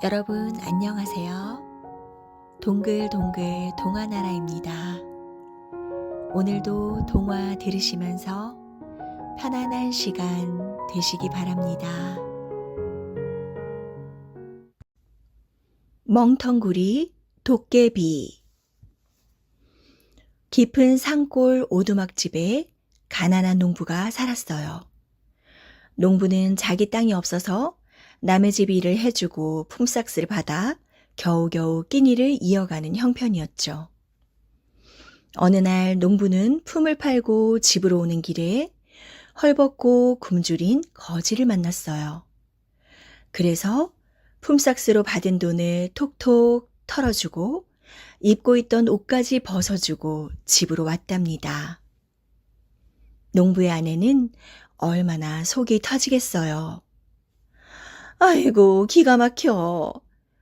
여러분 안녕하세요. 동글동글 동화나라입니다. 오늘도 동화 들으시면서 편안한 시간 되시기 바랍니다. 멍텅구리 도깨비. 깊은 산골 오두막집에 가난한 농부가 살았어요. 농부는 자기 땅이 없어서 남의 집 일을 해주고 품삯을 받아 겨우겨우 끼니를 이어가는 형편이었죠. 어느 날 농부는 품을 팔고 집으로 오는 길에 헐벗고 굶주린 거지를 만났어요. 그래서 품삯으로 받은 돈을 톡톡 털어주고 입고 있던 옷까지 벗어주고 집으로 왔답니다. 농부의 아내는 얼마나 속이 터지겠어요. 아이고, 기가 막혀.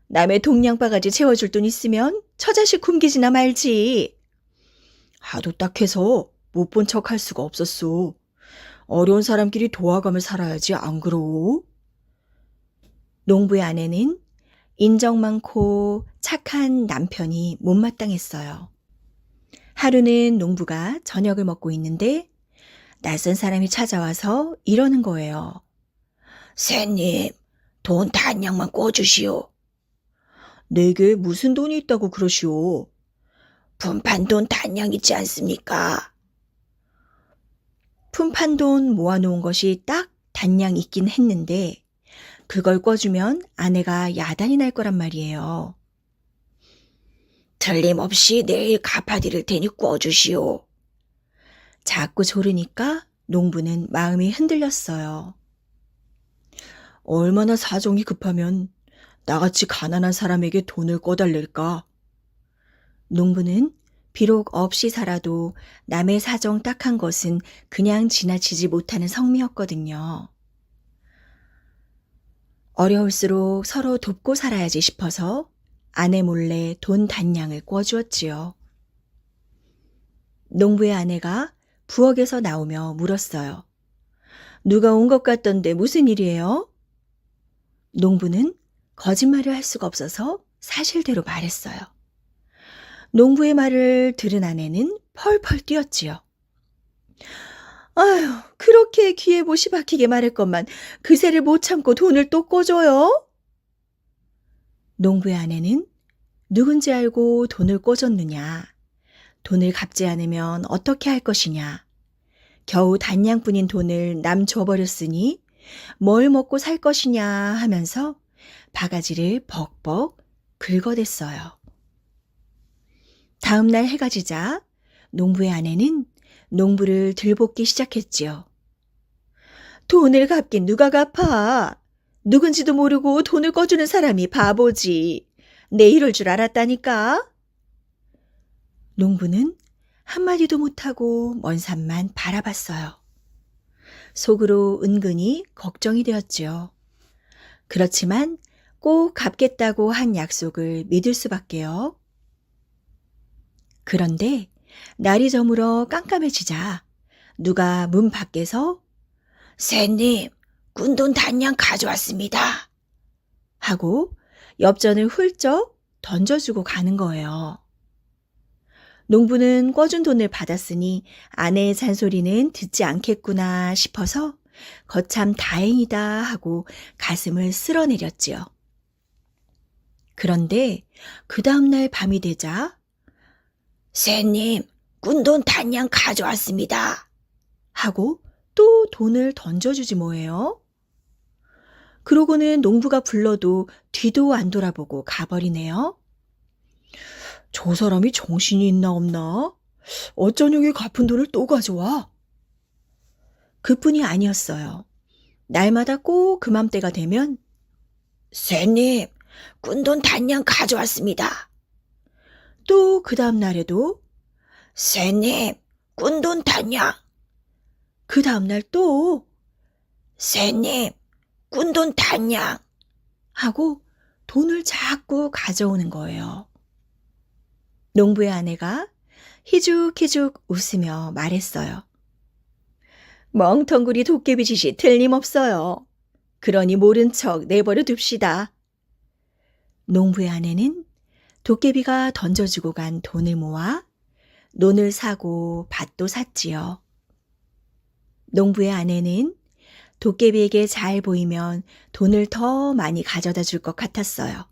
남의 동냥바가지 채워줄 돈 있으면 처자식 굶기지나 말지. 하도 딱해서 못 본 척 할 수가 없었어. 어려운 사람끼리 도와가며 살아야지, 안 그러오? 농부의 아내는 인정 많고 착한 남편이 못마땅했어요. 하루는 농부가 저녁을 먹고 있는데 낯선 사람이 찾아와서 이러는 거예요. 새님, 돈 단량만 꿔주시오. 내게 무슨 돈이 있다고 그러시오? 품판돈 단량 있지 않습니까? 품판돈 모아놓은 것이 딱 단량 있긴 했는데 그걸 꿔주면 아내가 야단이 날 거란 말이에요. 틀림없이 내일 갚아드릴 테니 꿔주시오. 자꾸 조르니까 농부는 마음이 흔들렸어요. 얼마나 사정이 급하면 나같이 가난한 사람에게 돈을 꿔달랠까? 농부는 비록 없이 살아도 남의 사정 딱한 것은 그냥 지나치지 못하는 성미였거든요. 어려울수록 서로 돕고 살아야지 싶어서 아내 몰래 돈 단량을 꿔주었지요. 농부의 아내가 부엌에서 나오며 물었어요. 누가 온 것 같던데 무슨 일이에요? 농부는 거짓말을 할 수가 없어서 사실대로 말했어요. 농부의 말을 들은 아내는 펄펄 뛰었지요. 아휴, 그렇게 귀에 못이 박히게 말했건만 그새를 못 참고 돈을 또 꿔줘요? 농부의 아내는 누군지 알고 돈을 꿔줬느냐, 돈을 갚지 않으면 어떻게 할 것이냐, 겨우 단량뿐인 돈을 남 줘버렸으니 뭘 먹고 살 것이냐 하면서 바가지를 벅벅 긁어댔어요. 다음 날 해가 지자 농부의 아내는 농부를 들볶기 시작했지요. 돈을 갚긴 누가 갚아? 누군지도 모르고 돈을 꿔주는 사람이 바보지. 내 이럴 줄 알았다니까. 농부는 한마디도 못하고 먼 산만 바라봤어요. 속으로 은근히 걱정이 되었지요. 그렇지만 꼭 갚겠다고 한 약속을 믿을 수밖에요. 그런데 날이 저물어 깜깜해지자 누가 문 밖에서 새님, 꾼돈 단량 가져왔습니다. 하고 엽전을 훌쩍 던져주고 가는 거예요. 농부는 꿔준 돈을 받았으니 아내의 잔소리는 듣지 않겠구나 싶어서 거참 다행이다 하고 가슴을 쓸어내렸지요. 그런데 그 다음날 밤이 되자 새님, 꾼돈 단량 가져왔습니다. 하고 또 돈을 던져주지 뭐예요. 그러고는 농부가 불러도 뒤도 안 돌아보고 가버리네요. 저 사람이 정신이 있나 없나? 어쩌냐고 갚은 돈을 또 가져와. 그뿐이 아니었어요. 날마다 꼭 그맘때가 되면 새님, 꾼돈 단량 가져왔습니다. 또 그 다음 날에도 새님, 꾼돈 단량. 그 다음 날 또 새님, 꾼돈 단량. 하고 돈을 자꾸 가져오는 거예요. 농부의 아내가 희죽희죽 웃으며 말했어요. 멍텅구리 도깨비 짓이 틀림없어요. 그러니 모른 척 내버려 둡시다. 농부의 아내는 도깨비가 던져주고 간 돈을 모아 논을 사고 밭도 샀지요. 농부의 아내는 도깨비에게 잘 보이면 돈을 더 많이 가져다 줄 것 같았어요.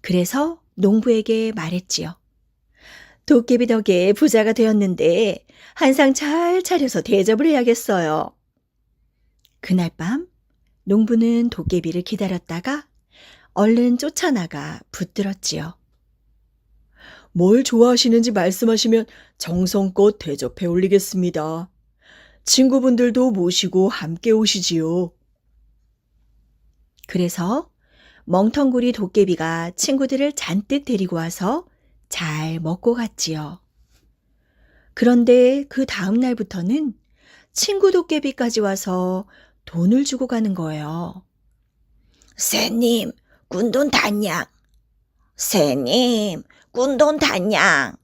그래서 농부에게 말했지요. 도깨비 덕에 부자가 되었는데 한상 잘 차려서 대접을 해야겠어요. 그날 밤 농부는 도깨비를 기다렸다가 얼른 쫓아나가 붙들었지요. 뭘 좋아하시는지 말씀하시면 정성껏 대접해 올리겠습니다. 친구분들도 모시고 함께 오시지요. 그래서 멍텅구리 도깨비가 친구들을 잔뜩 데리고 와서 잘 먹고 갔지요. 그런데 그 다음 날부터는 친구 도깨비까지 와서 돈을 주고 가는 거예요. 새님, 꾼돈 단양. 새님, 꾼돈 단양.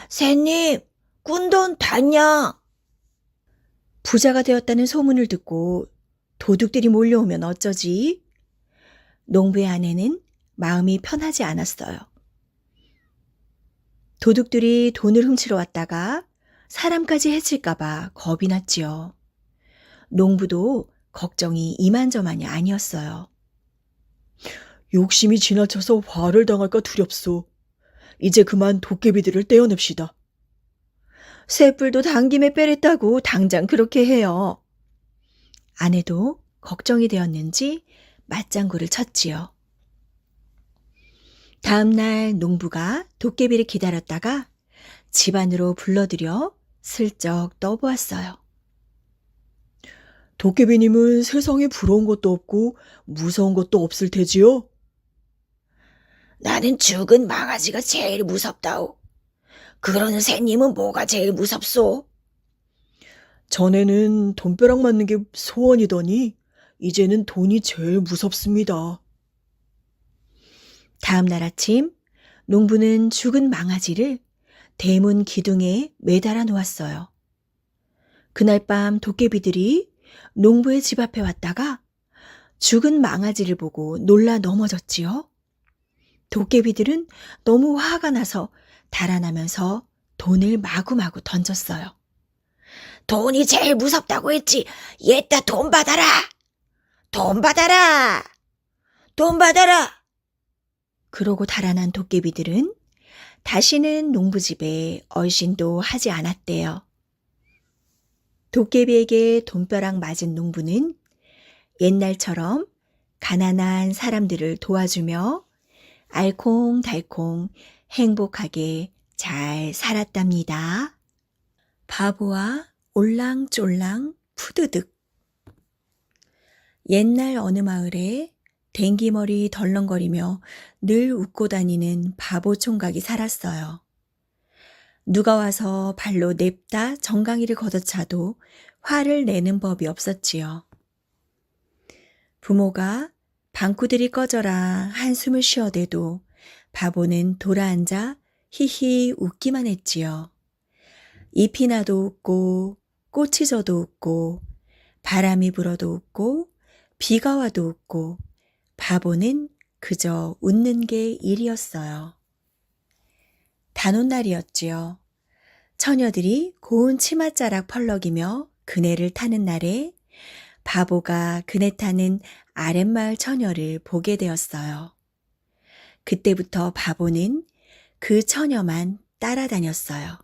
새님, 꾼돈 단양. 부자가 되었다는 소문을 듣고 도둑들이 몰려오면 어쩌지? 농부의 아내는 마음이 편하지 않았어요. 도둑들이 돈을 훔치러 왔다가 사람까지 해칠까봐 겁이 났지요. 농부도 걱정이 이만저만이 아니었어요. 욕심이 지나쳐서 화를 당할까 두렵소. 이제 그만 도깨비들을 떼어냅시다. 쇠뿔도 당김에 빼랬다고 당장 그렇게 해요. 아내도 걱정이 되었는지 맞장구를 쳤지요. 다음 날 농부가 도깨비를 기다렸다가 집 안으로 불러들여 슬쩍 떠보았어요. 도깨비님은 세상에 부러운 것도 없고 무서운 것도 없을 테지요? 나는 죽은 망아지가 제일 무섭다오. 그러는 새님은 뭐가 제일 무섭소? 전에는 돈벼락 맞는 게 소원이더니 이제는 돈이 제일 무섭습니다. 다음 날 아침 농부는 죽은 망아지를 대문 기둥에 매달아 놓았어요. 그날 밤 도깨비들이 농부의 집 앞에 왔다가 죽은 망아지를 보고 놀라 넘어졌지요. 도깨비들은 너무 화가 나서 달아나면서 돈을 마구마구 던졌어요. 돈이 제일 무섭다고 했지. 얘따 돈 받아라. 돈 받아라. 돈 받아라. 그러고 달아난 도깨비들은 다시는 농부집에 얼씬도 하지 않았대요. 도깨비에게 돈벼락 맞은 농부는 옛날처럼 가난한 사람들을 도와주며 알콩달콩 행복하게 잘 살았답니다. 바보와 올랑쫄랑 푸드득. 옛날 어느 마을에 댕기머리 덜렁거리며 늘 웃고 다니는 바보 총각이 살았어요. 누가 와서 발로 냅다 정강이를 걷어차도 화를 내는 법이 없었지요. 부모가 방구들이 꺼져라 한숨을 쉬어대도 바보는 돌아앉아 히히 웃기만 했지요. 잎이 나도 웃고 꽃이 져도 웃고 바람이 불어도 웃고 비가 와도 웃고 바보는 그저 웃는 게 일이었어요. 단오날이었지요. 처녀들이 고운 치맛자락 펄럭이며 그네를 타는 날에 바보가 그네 타는 아랫마을 처녀를 보게 되었어요. 그때부터 바보는 그 처녀만 따라다녔어요.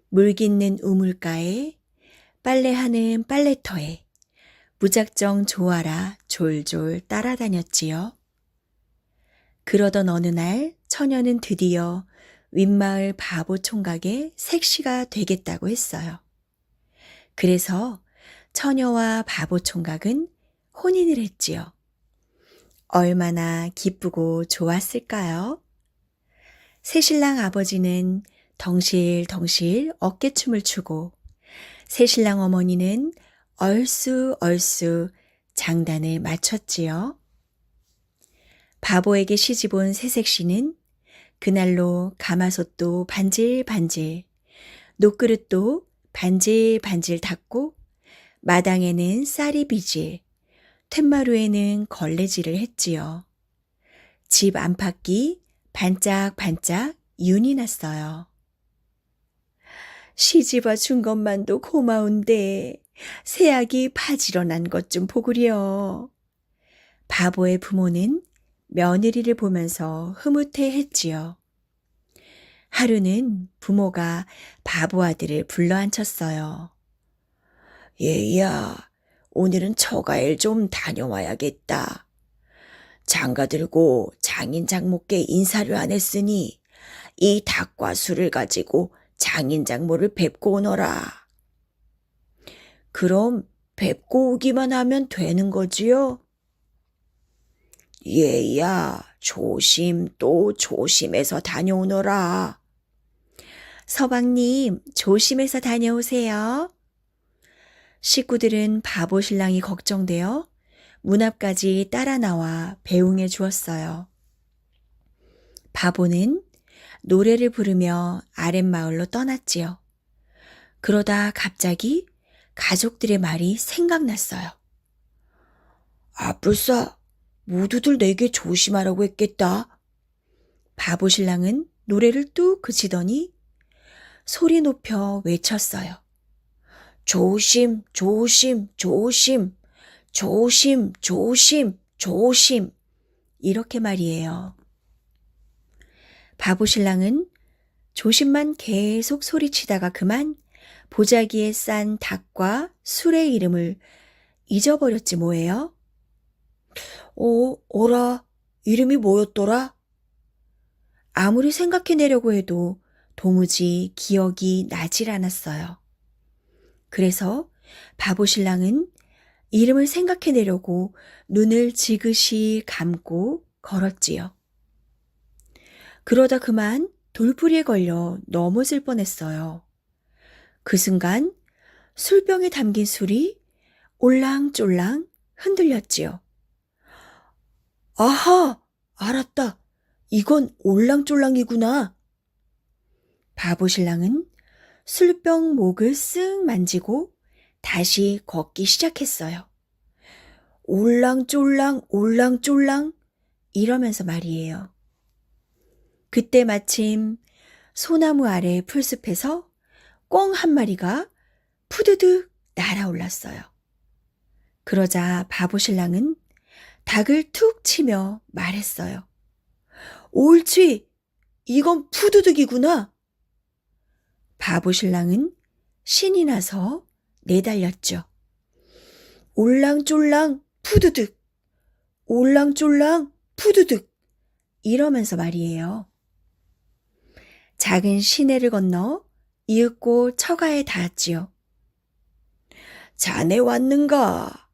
물 깃는 우물가에 빨래하는 빨래터에 무작정 좋아라 졸졸 따라다녔지요. 그러던 어느 날 처녀는 드디어 윗마을 바보 총각의 색시가 되겠다고 했어요. 그래서 처녀와 바보 총각은 혼인을 했지요. 얼마나 기쁘고 좋았을까요? 새신랑 아버지는 덩실덩실 어깨춤을 추고 새신랑 어머니는 얼쑤얼쑤 장단을 맞췄지요. 바보에게 시집온 새색시는 그날로 가마솥도 반질반질, 녹그릇도 반질반질 닦고 마당에는 쌀이 비질, 툇마루에는 걸레질을 했지요. 집 안팎이 반짝반짝 윤이 났어요. 시집와 준 것만도 고마운데 새약이 파지러 난 것 좀 보구려. 바보의 부모는 며느리를 보면서 흐뭇해했지요. 하루는 부모가 바보 아들을 불러앉혔어요. 얘야, 오늘은 처가일 좀 다녀와야겠다. 장가 들고 장인 장모께 인사를 안 했으니 이 닭과 술을 가지고 장인 장모를 뵙고 오너라. 그럼 뵙고 오기만 하면 되는 거지요? 얘야, 조심 또 조심해서 다녀오너라. 서방님, 조심해서 다녀오세요. 식구들은 바보 신랑이 걱정되어 문 앞까지 따라 나와 배웅해 주었어요. 바보는 노래를 부르며 아랫마을로 떠났지요. 그러다 갑자기 가족들의 말이 생각났어요. 아뿔싸, 모두들 내게 조심하라고 했겠다. 바보 신랑은 노래를 뚝 그치더니 소리 높여 외쳤어요. 조심, 조심, 조심, 조심, 조심, 조심. 이렇게 말이에요. 바보 신랑은 조심만 계속 소리치다가 그만 보자기에 싼 닭과 술의 이름을 잊어버렸지 뭐예요? 어라, 이름이 뭐였더라? 아무리 생각해내려고 해도 도무지 기억이 나질 않았어요. 그래서 바보 신랑은 이름을 생각해내려고 눈을 지그시 감고 걸었지요. 그러다 그만 돌부리에 걸려 넘어질 뻔했어요. 그 순간 술병에 담긴 술이 올랑졸랑 흔들렸지요. 아하! 알았다. 이건 올랑졸랑이구나. 바보 신랑은 술병 목을 쓱 만지고 다시 걷기 시작했어요. 올랑졸랑 올랑졸랑 이러면서 말이에요. 그때 마침 소나무 아래 풀숲에서 꿩 한 마리가 푸드득 날아올랐어요. 그러자 바보 신랑은 닭을 툭 치며 말했어요. 옳지! 이건 푸드득이구나. 바보 신랑은 신이 나서 내달렸죠. 올랑졸랑 푸드득, 올랑졸랑 푸드득 이러면서 말이에요. 작은 시내를 건너 이윽고 처가에 닿았지요. 자네 왔는가?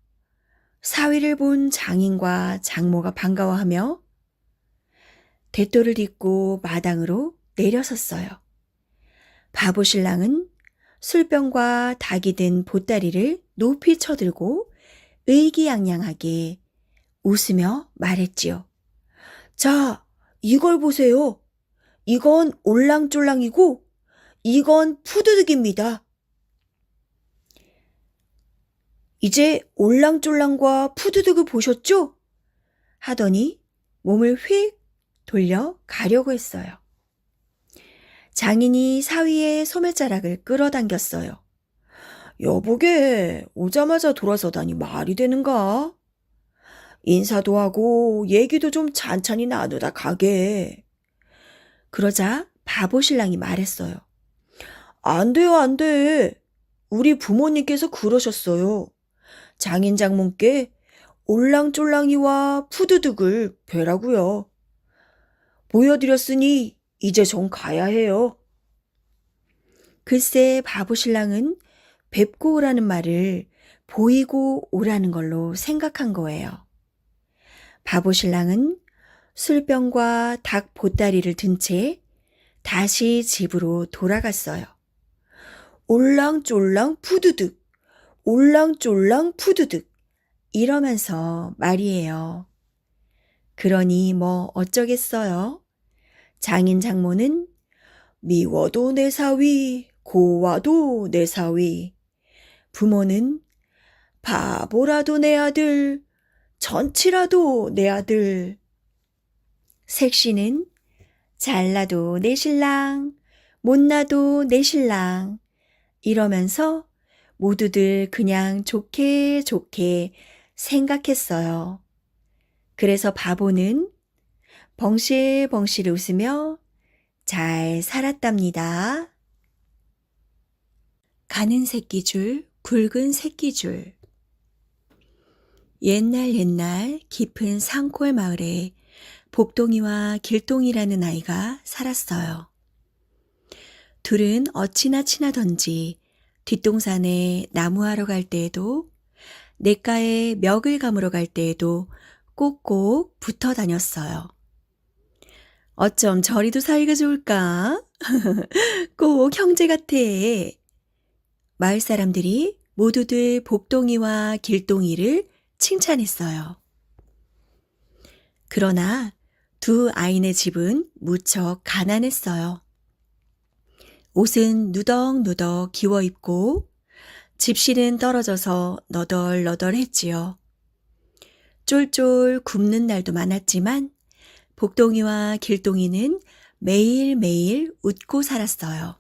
사위를 본 장인과 장모가 반가워하며 대도를 딛고 마당으로 내려섰어요. 바보 신랑은 술병과 닭이 든 보따리를 높이 쳐들고 의기양양하게 웃으며 말했지요. 자, 이걸 보세요. 이건 올랑졸랑이고 이건 푸드득입니다. 이제 올랑졸랑과 푸드득을 보셨죠? 하더니 몸을 휙 돌려 가려고 했어요. 장인이 사위의 소매자락을 끌어당겼어요. 여보게 오자마자 돌아서다니 말이 되는가? 인사도 하고 얘기도 좀 찬찬히 나누다 가게. 그러자 바보 신랑이 말했어요. 안 돼요, 안 돼. 우리 부모님께서 그러셨어요. 장인 장모께 올랑졸랑이와 푸드득을 뵈라고요. 보여드렸으니 이제 좀 가야 해요. 글쎄 바보 신랑은 뵙고 오라는 말을 보이고 오라는 걸로 생각한 거예요. 바보 신랑은 술병과 닭 보따리를 든 채 다시 집으로 돌아갔어요. 올랑졸랑 푸드득, 올랑졸랑 푸드득 이러면서 말이에요. 그러니 뭐 어쩌겠어요. 장인 장모는 미워도 내 사위, 고와도 내 사위. 부모는 바보라도 내 아들, 전치라도 내 아들. 색시는 잘나도 내 신랑, 못나도 내 신랑 이러면서 모두들 그냥 좋게 좋게 생각했어요. 그래서 바보는 벙실벙실 웃으며 잘 살았답니다. 가는 새끼줄, 굵은 새끼줄. 옛날 깊은 산골 마을에 복동이와 길동이라는 아이가 살았어요. 둘은 어찌나 친하던지 뒷동산에 나무하러 갈 때에도 냇가에 멱을 감으러 갈 때에도 꼭꼭 붙어 다녔어요. 어쩜 저리도 사이가 좋을까? 꼭 형제 같아. 마을 사람들이 모두들 복동이와 길동이를 칭찬했어요. 그러나 두 아이네 집은 무척 가난했어요. 옷은 누덕누덕 기워 입고 집실은 떨어져서 너덜너덜했지요. 쫄쫄 굶는 날도 많았지만 복동이와 길동이는 매일매일 웃고 살았어요.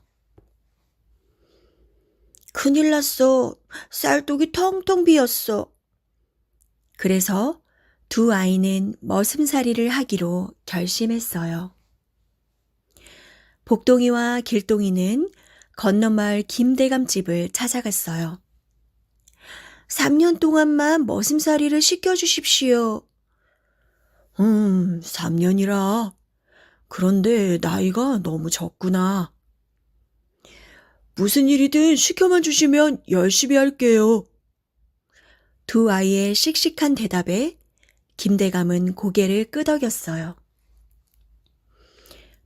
큰일 났어. 쌀독이 텅텅 비었어. 그래서 두 아이는 머슴살이를 하기로 결심했어요. 복동이와 길동이는 건너마을 김대감집을 찾아갔어요. 3년 동안만 머슴살이를 시켜주십시오. 3년이라. 그런데 나이가 너무 적구나. 무슨 일이든 시켜만 주시면 열심히 할게요. 두 아이의 씩씩한 대답에 김대감은 고개를 끄덕였어요.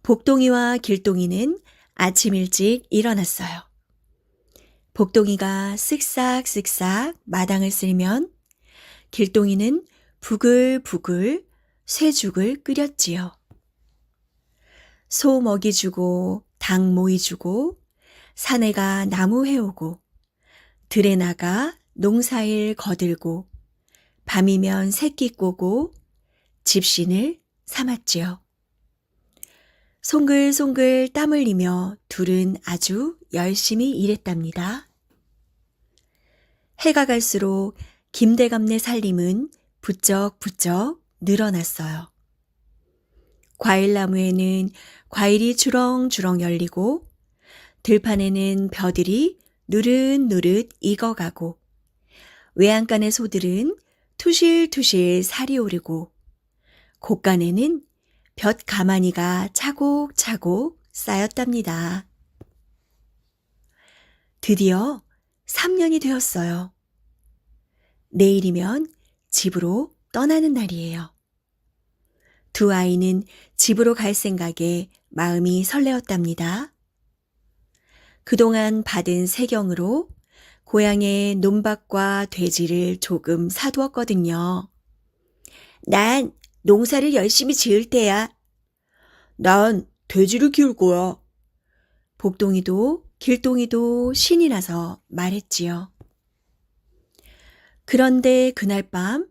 복동이와 길동이는 아침 일찍 일어났어요. 복동이가 쓱싹쓱싹 마당을 쓸면 길동이는 부글부글 쇠죽을 끓였지요. 소 먹이 주고 닭 모이 주고 사내가 나무 해오고 들에 나가 농사일 거들고 밤이면 새끼 꼬고 집신을 삼았지요. 송글송글 땀 흘리며 둘은 아주 열심히 일했답니다. 해가 갈수록 김대감네 살림은 부쩍부쩍 늘어났어요. 과일나무에는 과일이 주렁주렁 열리고 들판에는 벼들이 누릇누릇 익어가고 외양간의 소들은 투실투실 살이 오르고 곳간에는 볕 가마니가 차곡차곡 쌓였답니다. 드디어 3년이 되었어요. 내일이면 집으로 떠나는 날이에요. 두 아이는 집으로 갈 생각에 마음이 설레었답니다. 그동안 받은 세경으로 고향의 논밭과 돼지를 조금 사두었거든요. 난 농사를 열심히 지을 테야. 난 돼지를 키울 거야. 복동이도 길동이도 신이 나서 말했지요. 그런데 그날 밤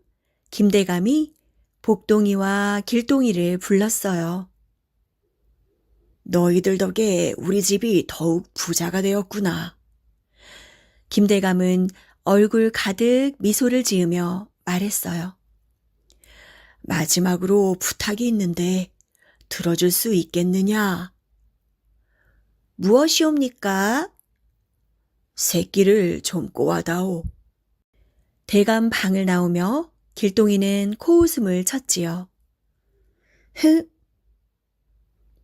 김대감이 복동이와 길동이를 불렀어요. 너희들 덕에 우리 집이 더욱 부자가 되었구나. 김대감은 얼굴 가득 미소를 지으며 말했어요. 마지막으로 부탁이 있는데 들어줄 수 있겠느냐? 무엇이옵니까? 새끼를 좀 꼬아다오. 대감 방을 나오며 길동이는 코웃음을 쳤지요.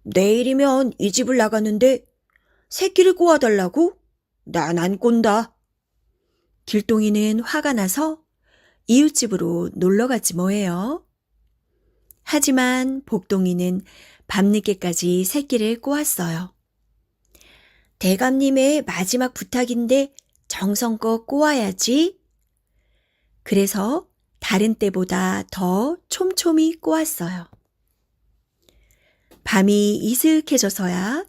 내일이면 이 집을 나가는데 새끼를 꼬아달라고? 난 안 꼰다. 길동이는 화가 나서 이웃집으로 놀러갔지 뭐예요. 하지만 복동이는 밤늦게까지 새끼를 꼬았어요. 대감님의 마지막 부탁인데 정성껏 꼬아야지. 그래서 다른 때보다 더 촘촘히 꼬았어요. 밤이 이슥해져서야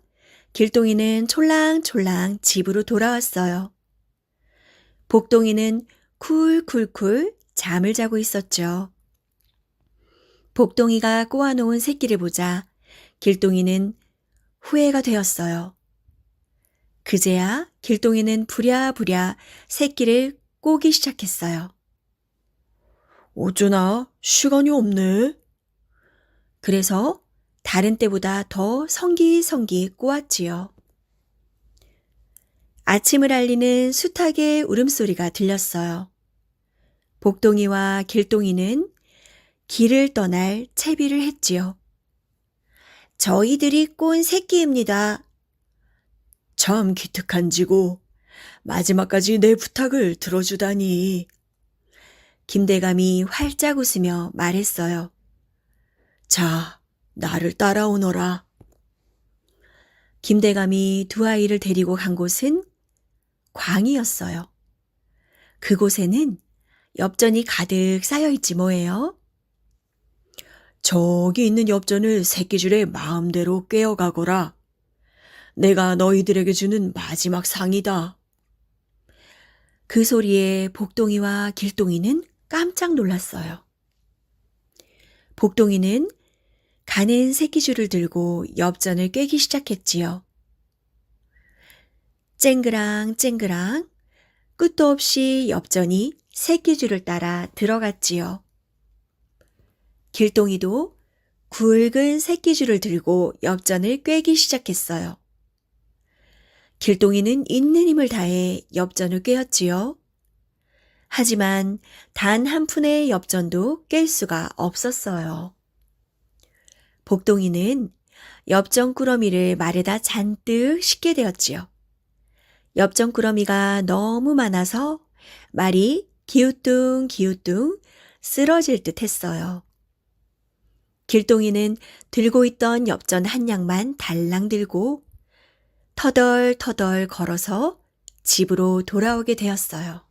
길동이는 촐랑촐랑 집으로 돌아왔어요. 복동이는 쿨쿨쿨 잠을 자고 있었죠. 복동이가 꼬아놓은 새끼를 보자 길동이는 후회가 되었어요. 그제야 길동이는 부랴부랴 새끼를 꼬기 시작했어요. 어쩌나 시간이 없네. 그래서 다른 때보다 더 성기성기 꼬았지요. 아침을 알리는 수탉의 울음소리가 들렸어요. 복동이와 길동이는 길을 떠날 채비를 했지요. 저희들이 꼰 새끼입니다. 참 기특한지고 마지막까지 내 부탁을 들어주다니. 김대감이 활짝 웃으며 말했어요. 자, 나를 따라오너라. 김대감이 두 아이를 데리고 간 곳은 광이었어요. 그곳에는 엽전이 가득 쌓여있지 뭐예요. 저기 있는 엽전을 새끼줄에 마음대로 꿰어가거라. 내가 너희들에게 주는 마지막 상이다. 그 소리에 복동이와 길동이는 깜짝 놀랐어요. 복동이는 가는 새끼줄을 들고 엽전을 꿰기 시작했지요. 쨍그랑 쨍그랑 끝도 없이 엽전이 새끼줄을 따라 들어갔지요. 길동이도 굵은 새끼줄을 들고 엽전을 꿰기 시작했어요. 길동이는 있는 힘을 다해 엽전을 꿰었지요. 하지만 단 한 푼의 엽전도 깰 수가 없었어요. 복동이는 엽전 꾸러미를 말에다 잔뜩 싣게 되었지요. 엽전 꾸러미가 너무 많아서 말이 기우뚱기우뚱 쓰러질 듯 했어요. 길동이는 들고 있던 엽전 한 양만 달랑 들고 터덜터덜 걸어서 집으로 돌아오게 되었어요.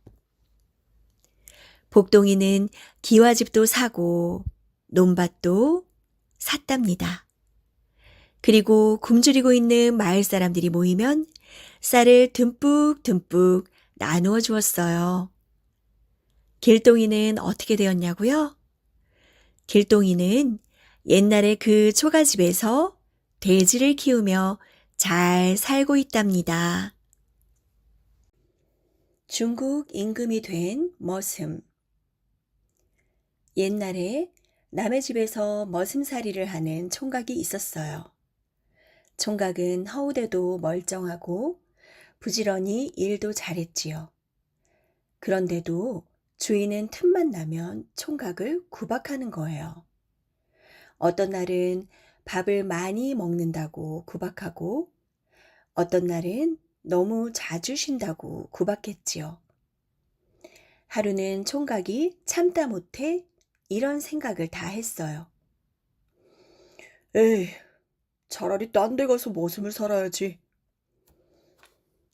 복동이는 기와집도 사고 논밭도 샀답니다. 그리고 굶주리고 있는 마을 사람들이 모이면 쌀을 듬뿍듬뿍 나누어 주었어요. 길동이는 어떻게 되었냐고요? 길동이는 옛날에 그 초가집에서 돼지를 키우며 잘 살고 있답니다. 중국 임금이 된 머슴. 옛날에 남의 집에서 머슴살이를 하는 총각이 있었어요. 총각은 허우대도 멀쩡하고 부지런히 일도 잘했지요. 그런데도 주인은 틈만 나면 총각을 구박하는 거예요. 어떤 날은 밥을 많이 먹는다고 구박하고 어떤 날은 너무 자주 쉰다고 구박했지요. 하루는 총각이 참다 못해 이런 생각을 다 했어요. 에이, 차라리 딴 데 가서 머슴을 살아야지.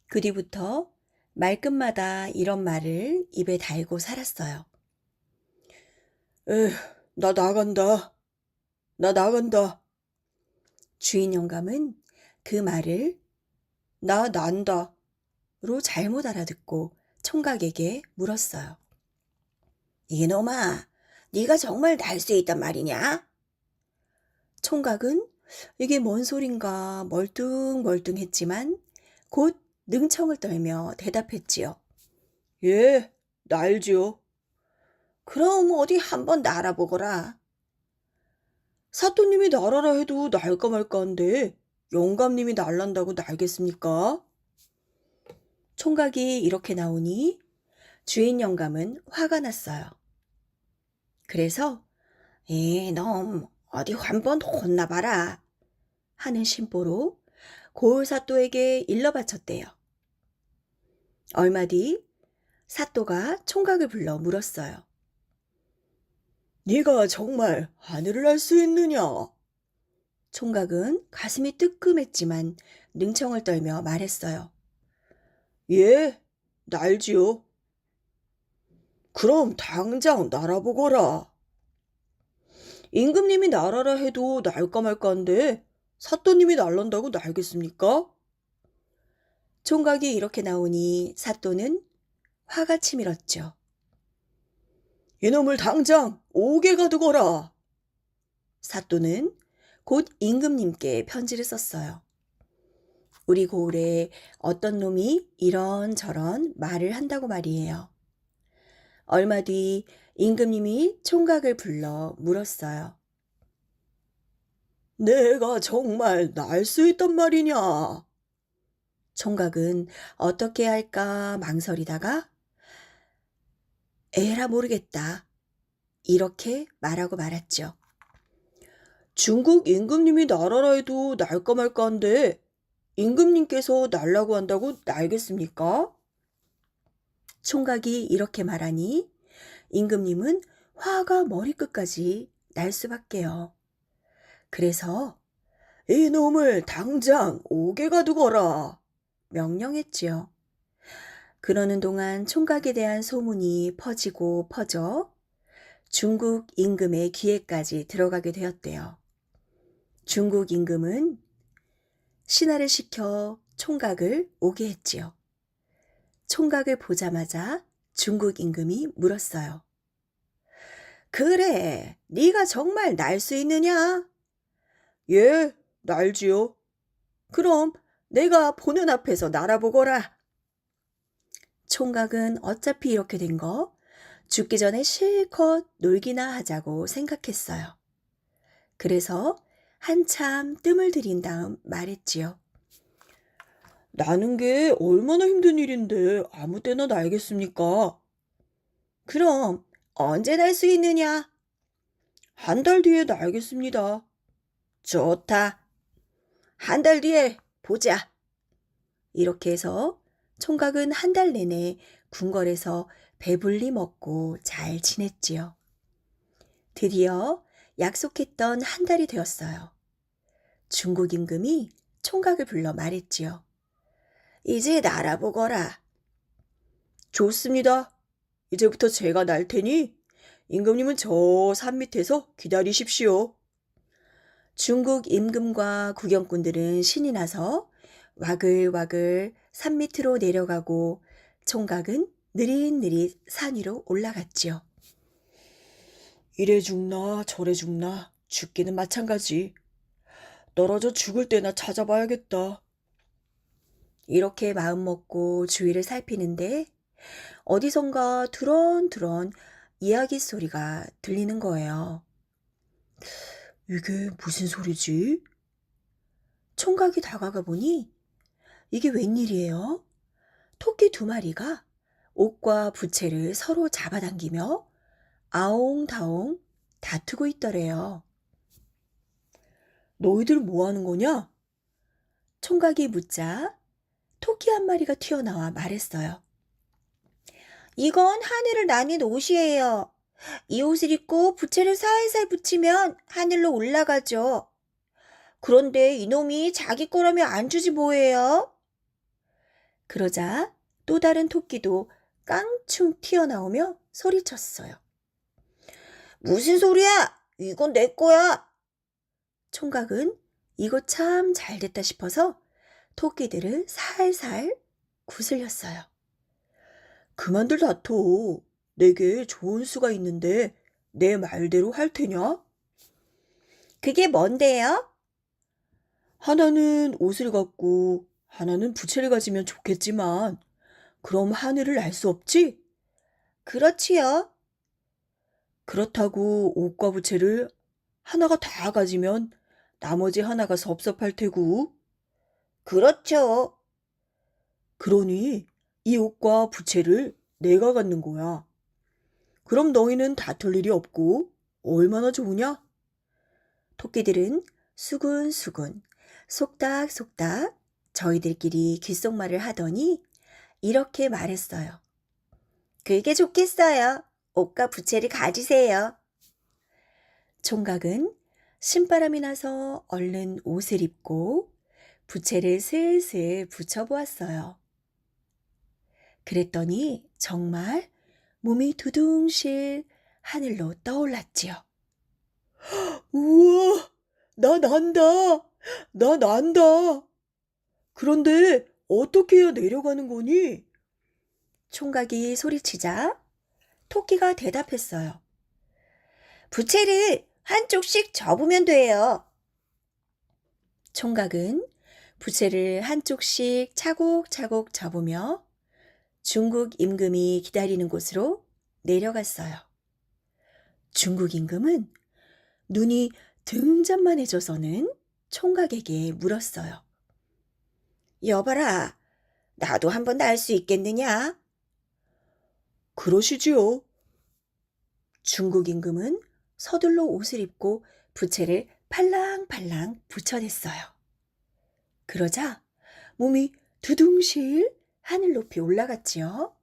그 뒤부터 말끝마다 이런 말을 입에 달고 살았어요. 에이, 나 나간다. 나 나간다. 주인 영감은 그 말을 나 난다로 잘못 알아듣고 총각에게 물었어요. 이놈아, 네가 정말 날 수 있단 말이냐? 총각은 이게 뭔 소린가 멀뚱멀뚱했지만 곧 능청을 떨며 대답했지요. 예, 날지요. 그럼 어디 한번 날아보거라. 사또님이 날아라 해도 날까 말까 한데 영감님이 날란다고 날겠습니까? 총각이 이렇게 나오니 주인 영감은 화가 났어요. 그래서 이놈 어디 한번 혼나봐라 하는 심보로 고을 사또에게 일러 바쳤대요. 얼마 뒤 사또가 총각을 불러 물었어요. 네가 정말 하늘을 날 수 있느냐? 총각은 가슴이 뜨끔했지만 능청을 떨며 말했어요. 예, 날지요. 그럼 당장 날아보거라. 임금님이 날아라 해도 날까 말까 한데 사또님이 날란다고 날겠습니까? 총각이 이렇게 나오니 사또는 화가 치밀었죠. 이놈을 당장 옥에 가두거라. 사또는 곧 임금님께 편지를 썼어요. 우리 고을에 어떤 놈이 이런저런 말을 한다고 말이에요. 얼마 뒤 임금님이 총각을 불러 물었어요. 내가 정말 날 수 있단 말이냐? 총각은 어떻게 할까 망설이다가 에라 모르겠다. 이렇게 말하고 말았죠. 중국 임금님이 날아라 해도 날까 말까 한데 임금님께서 날라고 한다고 날겠습니까? 총각이 이렇게 말하니 임금님은 화가 머리끝까지 날 수밖에요. 그래서 이놈을 당장 옥에 가두거라 명령했지요. 그러는 동안 총각에 대한 소문이 퍼지고 퍼져 중국 임금의 귀에까지 들어가게 되었대요. 중국 임금은 신하를 시켜 총각을 오게 했지요. 총각을 보자마자 중국 임금이 물었어요. 그래, 네가 정말 날 수 있느냐? 예, 날지요. 그럼 내가 보는 앞에서 날아보거라. 총각은 어차피 이렇게 된 거 죽기 전에 실컷 놀기나 하자고 생각했어요. 그래서 한참 뜸을 들인 다음 말했지요. 나는 게 얼마나 힘든 일인데 아무 때나 날겠습니까? 그럼 언제 날 수 있느냐? 한 달 뒤에 날겠습니다. 좋다. 한 달 뒤에 보자. 이렇게 해서 총각은 한 달 내내 궁궐에서 배불리 먹고 잘 지냈지요. 드디어 약속했던 한 달이 되었어요. 중국 임금이 총각을 불러 말했지요. 이제 날아보거라. 좋습니다. 이제부터 제가 날 테니 임금님은 저 산 밑에서 기다리십시오. 중국 임금과 구경꾼들은 신이 나서 와글와글 산 밑으로 내려가고 총각은 느릿느릿 산 위로 올라갔지요. 이래 죽나 저래 죽나 죽기는 마찬가지. 떨어져 죽을 때나 찾아봐야겠다. 이렇게 마음먹고 주위를 살피는데 어디선가 두런두런 이야기 소리가 들리는 거예요. 이게 무슨 소리지? 총각이 다가가 보니 이게 웬일이에요? 토끼 두 마리가 옷과 부채를 서로 잡아당기며 아옹다옹 다투고 있더래요. 너희들 뭐 하는 거냐? 총각이 묻자 토끼 한 마리가 튀어나와 말했어요. 이건 하늘을 나는 옷이에요. 이 옷을 입고 부채를 살살 붙이면 하늘로 올라가죠. 그런데 이놈이 자기 거라면 안 주지 뭐예요? 그러자 또 다른 토끼도 깡충 튀어나오며 소리쳤어요. 무슨 소리야? 이건 내 거야. 총각은 이거 참 잘됐다 싶어서 토끼들을 살살 구슬렸어요. 그만들 다퉈. 내게 좋은 수가 있는데 내 말대로 할 테냐? 그게 뭔데요? 하나는 옷을 갖고 하나는 부채를 가지면 좋겠지만 그럼 하늘을 날 수 없지? 그렇지요. 그렇다고 옷과 부채를 하나가 다 가지면 나머지 하나가 섭섭할 테고. 그렇죠. 그러니 이 옷과 부채를 내가 갖는 거야. 그럼 너희는 다툴 일이 없고 얼마나 좋으냐? 토끼들은 수군수군, 속닥속닥 저희들끼리 귓속말을 하더니 이렇게 말했어요. 그게 좋겠어요. 옷과 부채를 가지세요. 총각은 신바람이 나서 얼른 옷을 입고 부채를 슬슬 붙여보았어요. 그랬더니 정말 몸이 두둥실 하늘로 떠올랐지요. 우와, 나 난다. 나 난다. 그런데 어떻게 해야 내려가는 거니? 총각이 소리치자 토끼가 대답했어요. 부채를 한쪽씩 접으면 돼요. 총각은 부채를 한쪽씩 차곡차곡 접으며 중국 임금이 기다리는 곳으로 내려갔어요. 중국 임금은 눈이 등잔만해져서는 총각에게 물었어요. 여봐라, 나도 한번 날 수 있겠느냐? 그러시지요. 중국 임금은 서둘러 옷을 입고 부채를 팔랑팔랑 붙여댔어요. 그러자 몸이 두둥실 하늘 높이 올라갔지요.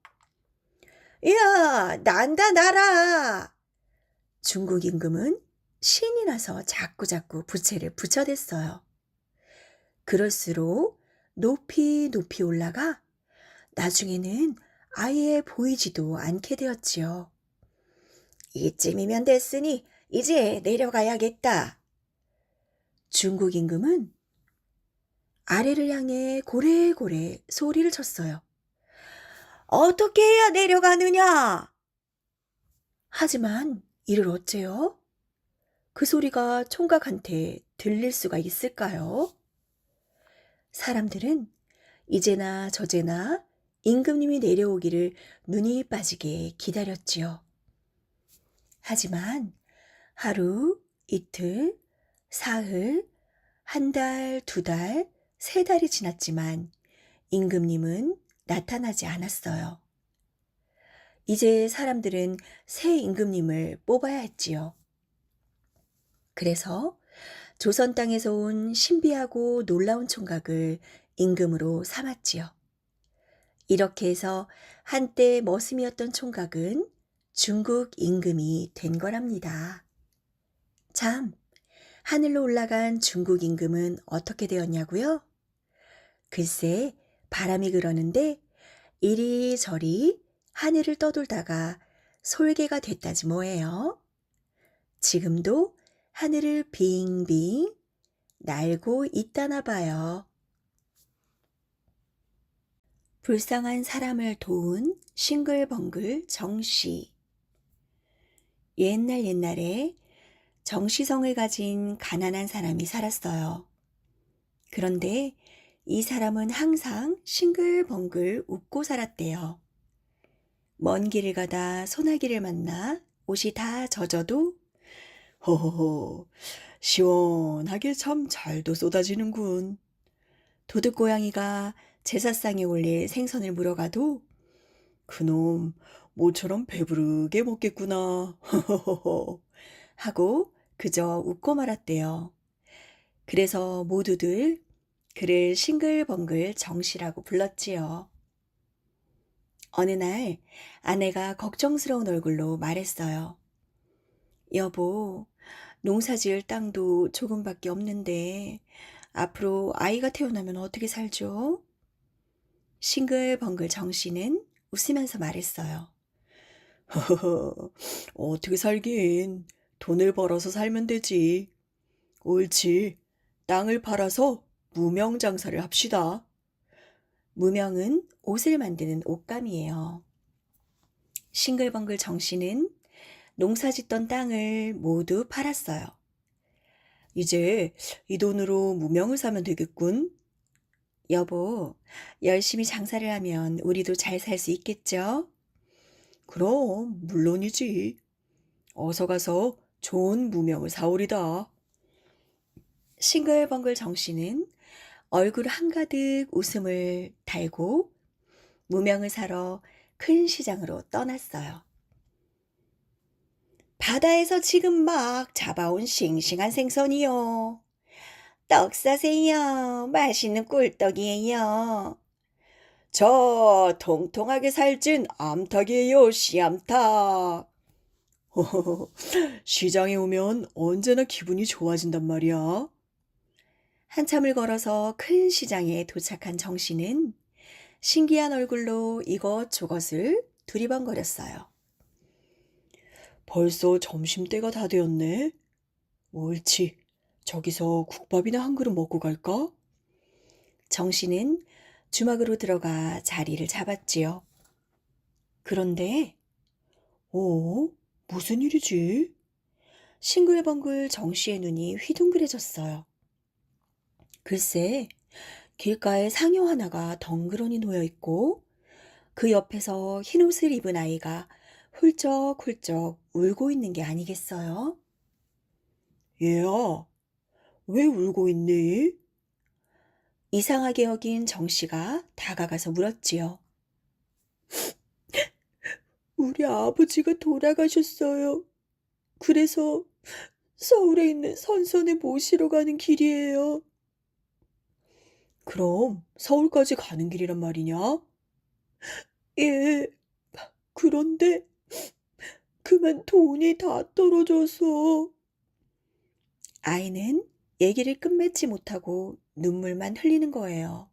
이야, 난다, 날아! 중국 임금은 신이 나서 자꾸자꾸 부채를 붙여댔어요. 그럴수록 높이 높이 올라가 나중에는 아예 보이지도 않게 되었지요. 이쯤이면 됐으니 이제 내려가야겠다. 중국 임금은 아래를 향해 고래고래 소리를 쳤어요. 어떻게 해야 내려가느냐? 하지만 이를 어째요? 그 소리가 총각한테 들릴 수가 있을까요? 사람들은 이제나 저제나 임금님이 내려오기를 눈이 빠지게 기다렸지요. 하지만 하루, 이틀, 사흘, 한 달, 두 달, 세 달이 지났지만 임금님은 나타나지 않았어요. 이제 사람들은 새 임금님을 뽑아야 했지요. 그래서 조선 땅에서 온 신비하고 놀라운 총각을 임금으로 삼았지요. 이렇게 해서 한때 머슴이었던 총각은 중국 임금이 된 거랍니다. 참, 하늘로 올라간 중국 임금은 어떻게 되었냐고요? 글쎄, 바람이 그러는데 이리저리 하늘을 떠돌다가 솔개가 됐다지 뭐예요. 지금도 하늘을 빙빙 날고 있다나 봐요. 불쌍한 사람을 도운 싱글벙글 정씨. 옛날에 정씨성을 가진 가난한 사람이 살았어요. 그런데 이 사람은 항상 싱글벙글 웃고 살았대요. 먼 길을 가다 소나기를 만나 옷이 다 젖어도 호호호 시원하게 참 잘도 쏟아지는군. 도둑고양이가 제사상에 올릴 생선을 물어가도 그놈 모처럼 배부르게 먹겠구나 허허허 하고 그저 웃고 말았대요. 그래서 모두들 그를 싱글벙글 정씨라고 불렀지요. 어느 날 아내가 걱정스러운 얼굴로 말했어요. 여보, 농사 지을 땅도 조금밖에 없는데 앞으로 아이가 태어나면 어떻게 살죠? 싱글벙글 정씨는 웃으면서 말했어요. 허허허, 어떻게 살긴. 돈을 벌어서 살면 되지. 옳지. 땅을 팔아서 무명 장사를 합시다. 무명은 옷을 만드는 옷감이에요. 싱글벙글 정씨는 농사 짓던 땅을 모두 팔았어요. 이제 이 돈으로 무명을 사면 되겠군. 여보, 열심히 장사를 하면 우리도 잘 살 수 있겠죠? 그럼 물론이지. 어서 가서 좋은 무명을 사오리다. 싱글벙글 정씨는 얼굴 한가득 웃음을 달고 무명을 사러 큰 시장으로 떠났어요. 바다에서 지금 막 잡아온 싱싱한 생선이요. 떡 사세요. 맛있는 꿀떡이에요. 저 통통하게 살찐 암탉이에요, 씨암탉. 시장에 오면 언제나 기분이 좋아진단 말이야. 한참을 걸어서 큰 시장에 도착한 정씨는 신기한 얼굴로 이것저것을 두리번거렸어요. 벌써 점심때가 다 되었네. 옳지. 저기서 국밥이나 한 그릇 먹고 갈까? 정씨는 주막으로 들어가 자리를 잡았지요. 그런데, 무슨 일이지? 싱글벙글 정씨의 눈이 휘둥그레졌어요. 글쎄, 길가에 상여 하나가 덩그러니 놓여 있고 그 옆에서 흰옷을 입은 아이가 훌쩍훌쩍 울고 있는 게 아니겠어요? 얘야, 왜 울고 있니? 이상하게 여긴 정씨가 다가가서 물었지요. 우리 아버지가 돌아가셨어요. 그래서 서울에 있는 선선에 모시러 가는 길이에요. 그럼 서울까지 가는 길이란 말이냐? 예, 그런데 그만 돈이 다 떨어져서. 아이는 얘기를 끝맺지 못하고 눈물만 흘리는 거예요.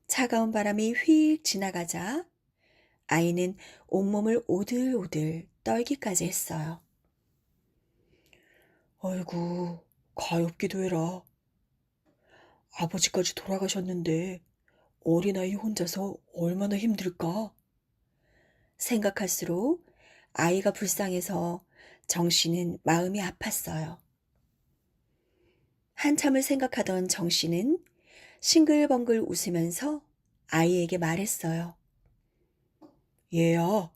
차가운 바람이 휙 지나가자 아이는 온몸을 오들오들 떨기까지 했어요. 아이고, 가엾기도 해라. 아버지까지 돌아가셨는데 어린아이 혼자서 얼마나 힘들까? 생각할수록 아이가 불쌍해서 정씨는 마음이 아팠어요. 한참을 생각하던 정씨는 싱글벙글 웃으면서 아이에게 말했어요. 얘야,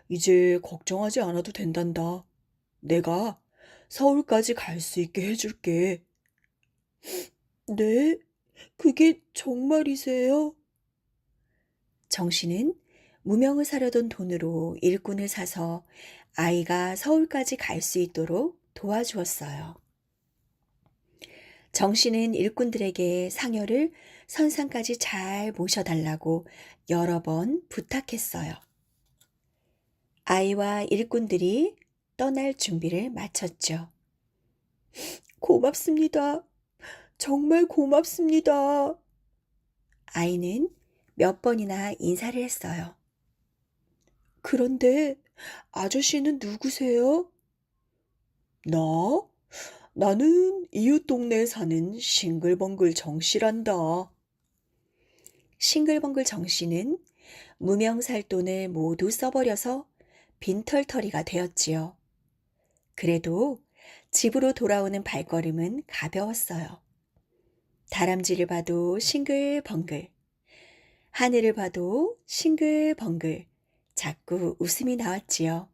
이제 걱정하지 않아도 된단다. 내가 서울까지 갈 수 있게 해줄게. 네? 그게 정말이세요? 정씨는 무명을 사려던 돈으로 일꾼을 사서 아이가 서울까지 갈 수 있도록 도와주었어요. 정씨는 일꾼들에게 상여를 선상까지 잘 모셔달라고 여러 번 부탁했어요. 아이와 일꾼들이 떠날 준비를 마쳤죠. 고맙습니다. 정말 고맙습니다. 아이는 몇 번이나 인사를 했어요. 그런데 아저씨는 누구세요? 나? 나는 이웃 동네에 사는 싱글벙글 정씨란다. 싱글벙글 정씨는 무명 살 돈을 모두 써버려서 빈털터리가 되었지요. 그래도 집으로 돌아오는 발걸음은 가벼웠어요. 다람쥐를 봐도 싱글벙글, 하늘을 봐도 싱글벙글, 자꾸 웃음이 나왔지요.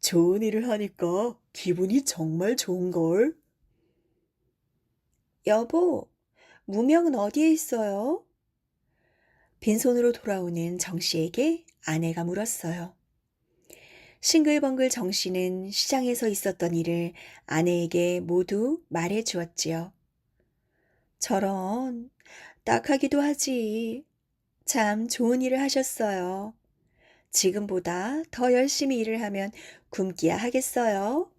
좋은 일을 하니까 기분이 정말 좋은걸. 여보, 무명은 어디에 있어요? 빈손으로 돌아오는 정씨에게 아내가 물었어요. 싱글벙글 정씨는 시장에서 있었던 일을 아내에게 모두 말해 주었지요. 저런, 딱하기도 하지. 참 좋은 일을 하셨어요. 지금보다 더 열심히 일을 하면 굶기야 하겠어요.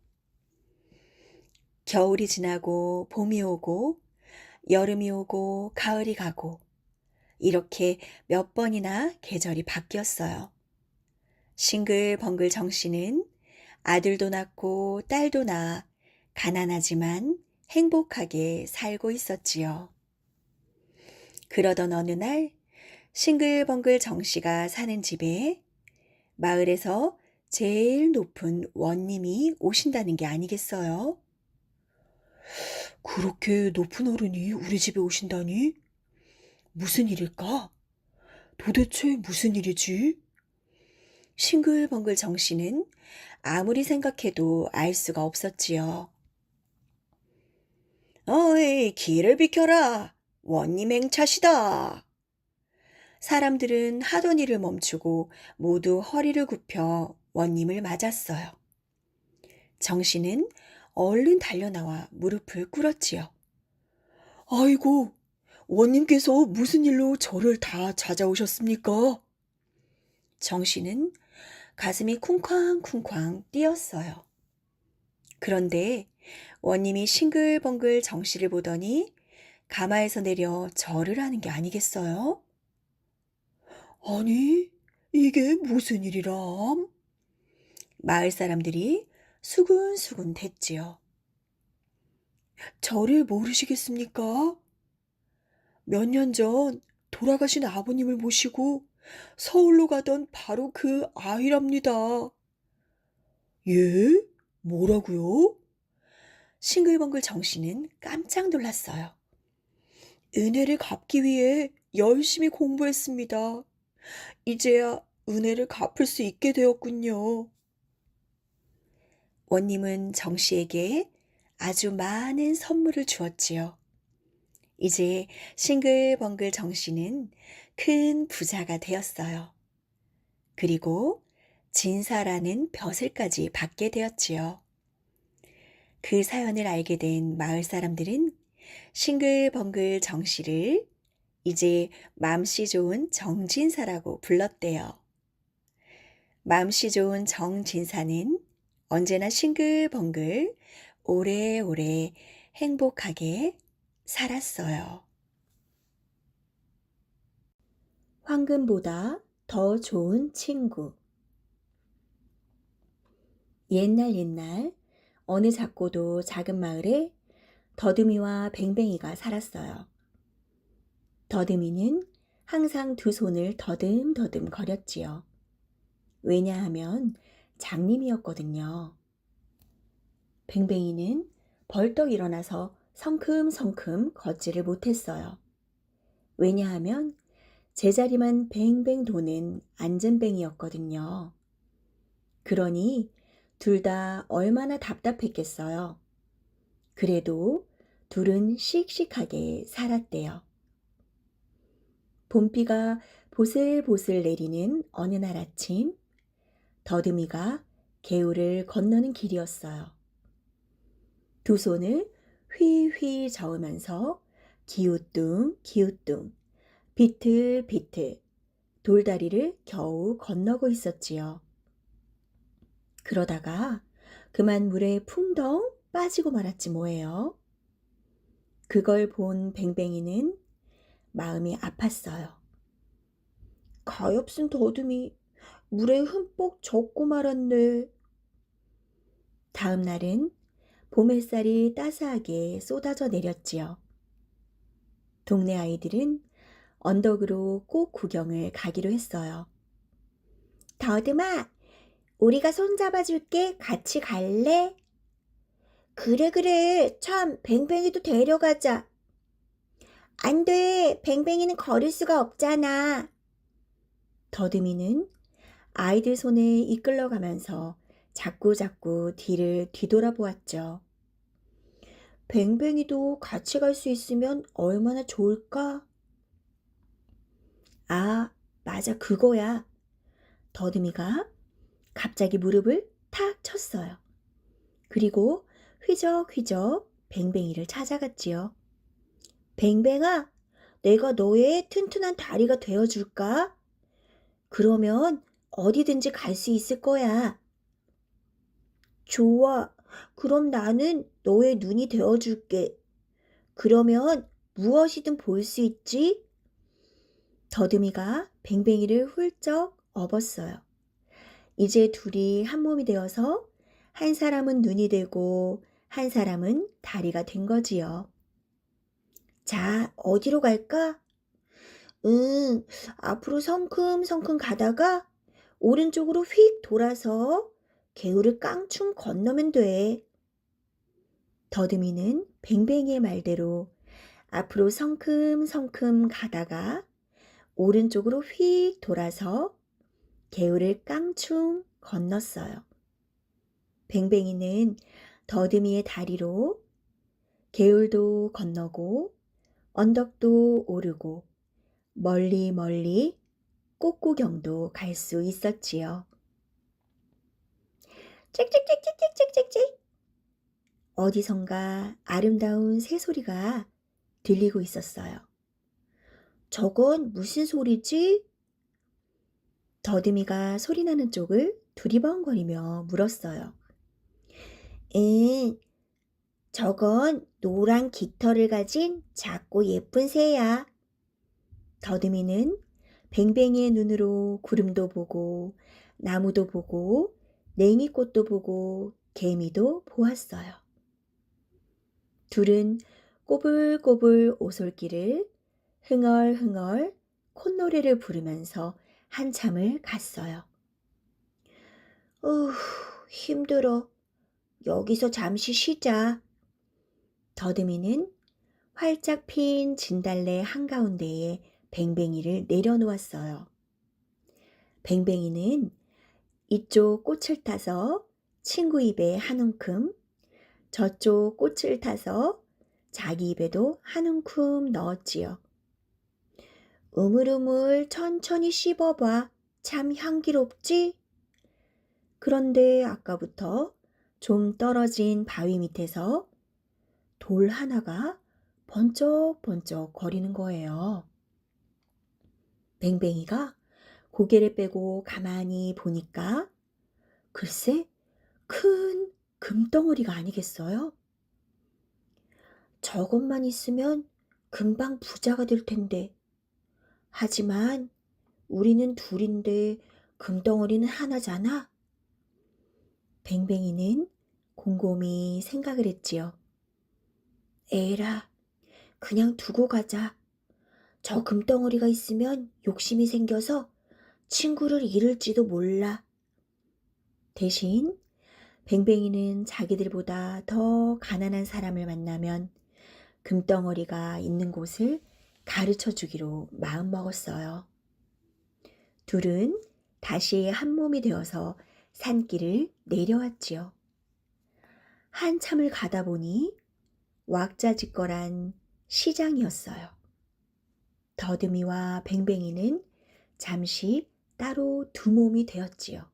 겨울이 지나고 봄이 오고 여름이 오고 가을이 가고 이렇게 몇 번이나 계절이 바뀌었어요. 싱글벙글 정씨는 아들도 낳고 딸도 낳아 가난하지만 행복하게 살고 있었지요. 그러던 어느 날 싱글벙글 정씨가 사는 집에 마을에서 제일 높은 원님이 오신다는 게 아니겠어요? 그렇게 높은 어른이 우리 집에 오신다니? 무슨 일일까? 도대체 무슨 일이지? 싱글벙글 정씨는 아무리 생각해도 알 수가 없었지요. 어이, 길을 비켜라. 원님 행차시다. 사람들은 하던 일을 멈추고 모두 허리를 굽혀 원님을 맞았어요. 정씨는 얼른 달려나와 무릎을 꿇었지요. 아이고, 원님께서 무슨 일로 저를 다 찾아오셨습니까? 정씨는 가슴이 쿵쾅쿵쾅 뛰었어요. 그런데 원님이 싱글벙글 정씨를 보더니 가마에서 내려 절을 하는 게 아니겠어요? 아니, 이게 무슨 일이람? 마을 사람들이 수군수군 댔지요. 저를 모르시겠습니까? 몇 년 전 돌아가신 아버님을 모시고 서울로 가던 바로 그 아이랍니다. 예? 뭐라고요? 싱글벙글 정씨는 깜짝 놀랐어요. 은혜를 갚기 위해 열심히 공부했습니다. 이제야 은혜를 갚을 수 있게 되었군요. 원님은 정씨에게 아주 많은 선물을 주었지요. 이제 싱글벙글 정씨는 큰 부자가 되었어요. 그리고 진사라는 벼슬까지 받게 되었지요. 그 사연을 알게 된 마을 사람들은 싱글벙글 정씨를 이제 맘씨 좋은 정진사라고 불렀대요. 맘씨 좋은 정진사는 언제나 싱글벙글 오래오래 행복하게 살았어요. 황금보다 더 좋은 친구. 옛날 어느 작고도 작은 마을에 더듬이와 뱅뱅이가 살았어요. 더듬이는 항상 두 손을 더듬더듬 거렸지요. 왜냐하면 장님이었거든요. 뱅뱅이는 벌떡 일어나서 성큼성큼 걷지를 못했어요. 왜냐하면 제자리만 뱅뱅 도는 안전뱅이였거든요. 그러니 둘 다 얼마나 답답했겠어요. 그래도 둘은 씩씩하게 살았대요. 봄비가 보슬보슬 내리는 어느 날 아침, 더듬이가 개울을 건너는 길이었어요. 두 손을 휘휘 저으면서 기우뚱기우뚱 비틀비틀 돌다리를 겨우 건너고 있었지요. 그러다가 그만 물에 풍덩 빠지고 말았지 뭐예요. 그걸 본 뱅뱅이는 마음이 아팠어요. 가엾은 더듬이 물에 흠뻑 젖고 말았네. 다음 날은 봄 햇살이 따스하게 쏟아져 내렸지요. 동네 아이들은 언덕으로 꽃 구경을 가기로 했어요. 더듬아, 우리가 손잡아줄게. 같이 갈래? 그래. 참, 뱅뱅이도 데려가자. 안 돼. 뱅뱅이는 걸을 수가 없잖아. 더듬이는 아이들 손에 이끌려가면서 자꾸자꾸 뒤를 뒤돌아보았죠. 뱅뱅이도 같이 갈 수 있으면 얼마나 좋을까? 아, 맞아, 그거야. 더듬이가 갑자기 무릎을 탁 쳤어요. 그리고 휘적휘적 뱅뱅이를 찾아갔지요. 뱅뱅아, 내가 너의 튼튼한 다리가 되어줄까? 그러면 어디든지 갈 수 있을 거야. 좋아. 그럼 나는 너의 눈이 되어줄게. 그러면 무엇이든 볼 수 있지? 더듬이가 뱅뱅이를 훌쩍 업었어요. 이제 둘이 한 몸이 되어서 한 사람은 눈이 되고 한 사람은 다리가 된 거지요. 자, 어디로 갈까? 응, 앞으로 성큼성큼 가다가 오른쪽으로 휙 돌아서 개울을 깡충 건너면 돼. 더듬이는 뱅뱅이의 말대로 앞으로 성큼성큼 가다가 오른쪽으로 휙 돌아서 개울을 깡충 건넜어요. 뱅뱅이는 더듬이의 다리로 개울도 건너고 언덕도 오르고 멀리 꽃구경도 갈 수 있었지요. 짹짹짹짹짹짹짹 어디선가 아름다운 새소리가 들리고 있었어요. 저건 무슨 소리지? 더듬이가 소리나는 쪽을 두리번거리며 물었어요. 응, 저건 노란 깃털을 가진 작고 예쁜 새야. 더듬이는 뱅뱅이의 눈으로 구름도 보고 나무도 보고 냉이꽃도 보고 개미도 보았어요. 둘은 꼬불꼬불 오솔길을 흥얼흥얼 콧노래를 부르면서 한참을 갔어요. 힘들어. 여기서 잠시 쉬자. 더듬이는 활짝 핀 진달래 한가운데에 뱅뱅이를 내려놓았어요. 뱅뱅이는 이쪽 꽃을 타서 친구 입에 한 움큼, 저쪽 꽃을 타서 자기 입에도 한 움큼 넣었지요. 우물우물 천천히 씹어봐. 참 향기롭지? 그런데 아까부터 좀 떨어진 바위 밑에서 돌 하나가 번쩍번쩍 거리는 거예요. 뱅뱅이가 고개를 빼고 가만히 보니까 글쎄 큰 금덩어리가 아니겠어요? 저것만 있으면 금방 부자가 될 텐데. 하지만 우리는 둘인데 금덩어리는 하나잖아. 뱅뱅이는 곰곰이 생각을 했지요. 에라, 그냥 두고 가자. 저 금덩어리가 있으면 욕심이 생겨서 친구를 잃을지도 몰라. 대신 뱅뱅이는 자기들보다 더 가난한 사람을 만나면 금덩어리가 있는 곳을 가르쳐 주기로 마음먹었어요. 둘은 다시 한 몸이 되어서 산길을 내려왔지요. 한참을 가다 보니 왁자지껄한 시장이었어요. 더듬이와 뱅뱅이는 잠시 따로 두 몸이 되었지요.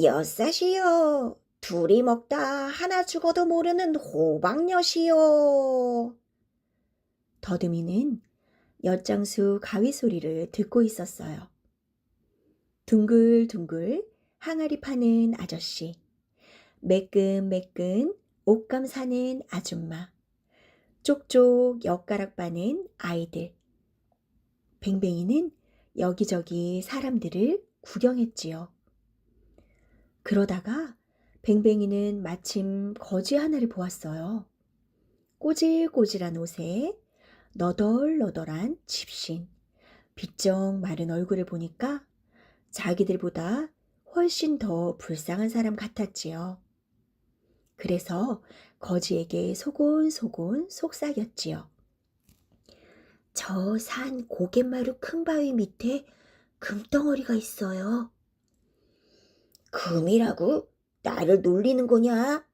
엿사시여, 둘이 먹다 하나 죽어도 모르는 호박엿이요. 더듬이는 엿장수 가위 소리를 듣고 있었어요. 둥글둥글 항아리 파는 아저씨, 매끈매끈 옷감 사는 아줌마, 쪽쪽 엿가락 빠는 아이들. 뱅뱅이는 여기저기 사람들을 구경했지요. 그러다가 뱅뱅이는 마침 거지 하나를 보았어요. 꼬질꼬질한 옷에 너덜너덜한 집신, 비쩍 마른 얼굴을 보니까 자기들보다 훨씬 더 불쌍한 사람 같았지요. 그래서 거지에게 소곤소곤 속삭였지요. 저 산 고갯마루 큰 바위 밑에 금덩어리가 있어요. 금이라고? 나를 놀리는 거냐?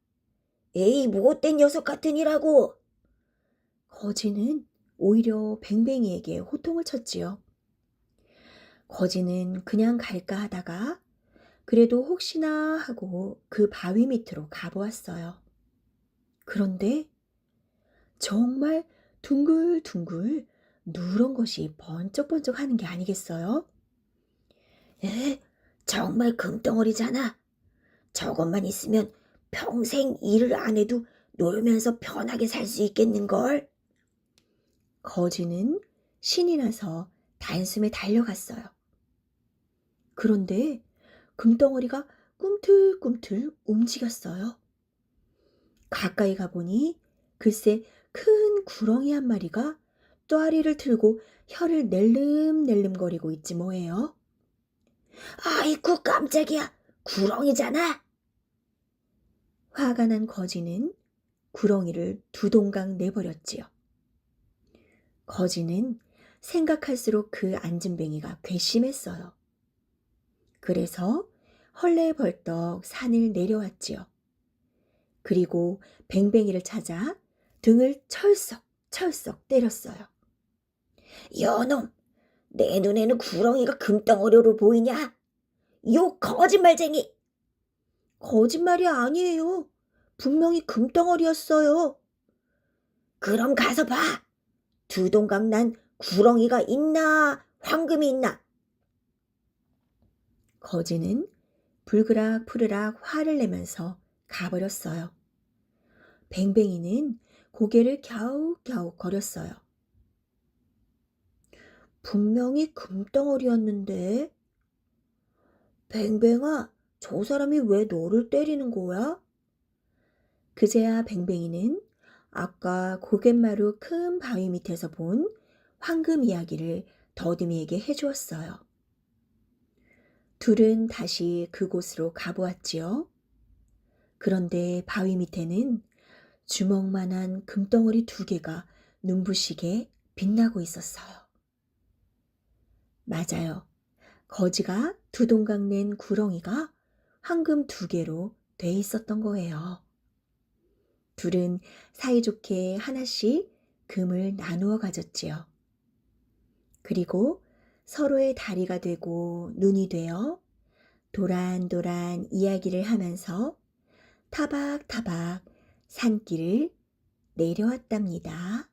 에이, 못된 녀석 같으니라고. 거지는 오히려 뱅뱅이에게 호통을 쳤지요. 거지는 그냥 갈까 하다가 그래도 혹시나 하고 그 바위 밑으로 가보았어요. 그런데 정말 둥글둥글 누런 것이 번쩍번쩍 하는 게 아니겠어요? 정말 금덩어리잖아. 저것만 있으면 평생 일을 안 해도 놀면서 편하게 살 수 있겠는걸? 거지는 신이 나서 단숨에 달려갔어요. 그런데 금덩어리가 꿈틀꿈틀 움직였어요. 가까이 가보니 글쎄 큰 구렁이 한 마리가 또아리를 틀고 혀를 낼름낼름거리고 있지 뭐예요. 아이쿠 깜짝이야. 구렁이잖아. 화가 난 거지는 구렁이를 두 동강 내버렸지요. 거지는 생각할수록 그 안진뱅이가 괘씸했어요. 그래서 헐레벌떡 산을 내려왔지요. 그리고 뱅뱅이를 찾아 등을 철썩철썩 때렸어요. 여놈, 내 눈에는 구렁이가 금덩어리로 보이냐? 요 거짓말쟁이! 거짓말이 아니에요. 분명히 금덩어리였어요. 그럼 가서 봐. 두 동강 난 구렁이가 있나 황금이 있나? 거지는 불그락 화를 내면서 가버렸어요. 뱅뱅이는 고개를 갸웃갸웃 거렸어요. 분명히 금덩어리였는데. 뱅뱅아, 저 사람이 왜 너를 때리는 거야? 그제야 뱅뱅이는 아까 고갯마루 큰 바위 밑에서 본 황금 이야기를 더듬이에게 해주었어요. 둘은 다시 그곳으로 가보았지요. 그런데 바위 밑에는 주먹만한 금덩어리 2개가 눈부시게 빛나고 있었어요. 맞아요. 거지가 2동강 낸 구렁이가 황금 2개로 돼 있었던 거예요. 둘은 사이좋게 하나씩 금을 나누어 가졌지요. 그리고 서로의 다리가 되고 눈이 되어 도란도란 이야기를 하면서 타박타박 산길을 내려왔답니다.